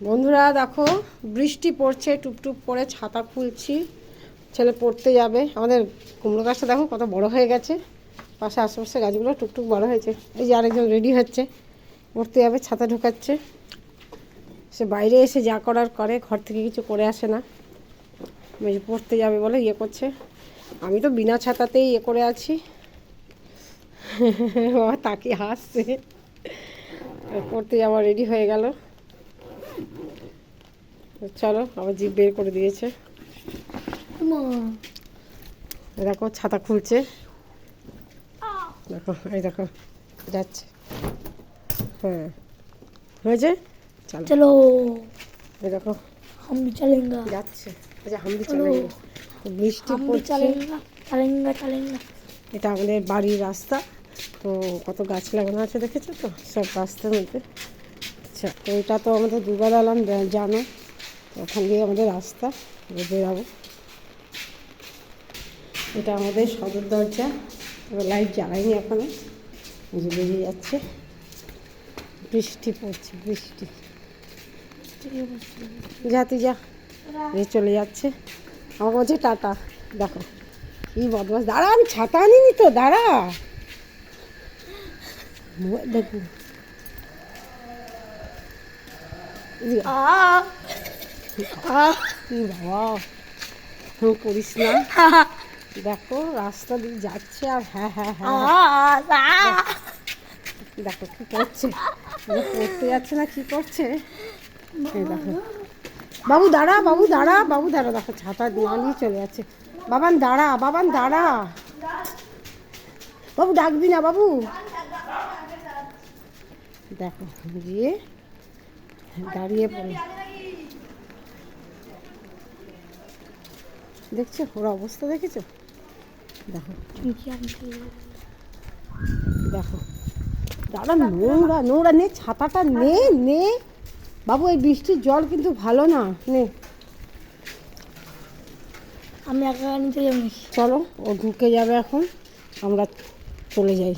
বন্ধুরা দেখো বৃষ্টি পড়ছে, টুপটুপ করে ছাতা খুলছি, ছেলে পড়তে যাবে। আমাদের কুমড়ো গাছটা দেখো কত বড় হয়ে গেছে, পাশে আশেপাশে গাছগুলো টুকটুক বড় হয়েছে। এই যে আরেকজন রেডি হচ্ছে, পড়তে যাবে, ছাতা ঢোকাচ্ছে। সে বাইরে এসে যা করার করে, ঘর থেকে কিছু করে আসে না। পড়তে যাবে বলে ইয়ে করছে, আমি তো বিনা ছাতাতেই ইয়ে করে আছি। বাবা তাকে হাসছে, পড়তে যাওয়া রেডি হয়ে গেল। চলো, আবার জিভ বের করে দিয়েছে। দেখো ছাতা খুলছে, দেখো এই দেখো যাচ্ছে। হ্যাঁ হয়েছে, চলো চলো এই দেখো हम भी चलेंगे। যাচ্ছে। আচ্ছা হাম ভি চলেঙ্গে। বৃষ্টি हम भी পড়ছে, चलेंगे चलेंगे चलेंगे। এটা আমাদের বাড়ির রাস্তা। তো কত গাছ লাগানো আছে দেখেছো তো সব রাস্তার মধ্যে। আচ্ছা তো এটা তো আমাদের দুবার আলাম জানো, ওখান দিয়ে আমাদের রাস্তা, বেরাবো। এটা আমাদের সদর দরজা, তবে লাইট জ্বালাইনি এখনো, যে বেরিয়ে যাচ্ছে। বৃষ্টি পড়ছে, বৃষ্টি যা তুই যা, এই চলে যাচ্ছে। আমার বলছে টাটা। দেখো কি বদমাস, দাঁড়া আমি ছাতা আনিনি তো, দাঁড়া। দেখো বাবা করিস না। দেখো রাস্তা দিয়ে যাচ্ছে আর হ্যাঁ হ্যাঁ হ্যাঁ দেখো কি করছে, পড়তে যাচ্ছে না কি করছে। দেখো বাবু দাঁড়া, বাবু দাঁড়া, বাবু দাঁড়া। দেখো ছাতা নিয়ে চলে যাচ্ছে। বাবান দাঁড়া, বাবান দাঁড়া, বাবু ডাকবি না বাবু। দেখো গিয়ে দাঁড়িয়ে পড়ে, দেখছো ওর অবস্থা, দেখেছো? দেখো দেখো দাঁড়া, নোংরা নোংরা, নে ছাতাটা নে নে বাবু, এই বৃষ্টির জল কিন্তু ভালো না, নে। আমি একা নিতে যাবো। চলো ও ঢুকে যাবে এখন, আমরা চলে যাই।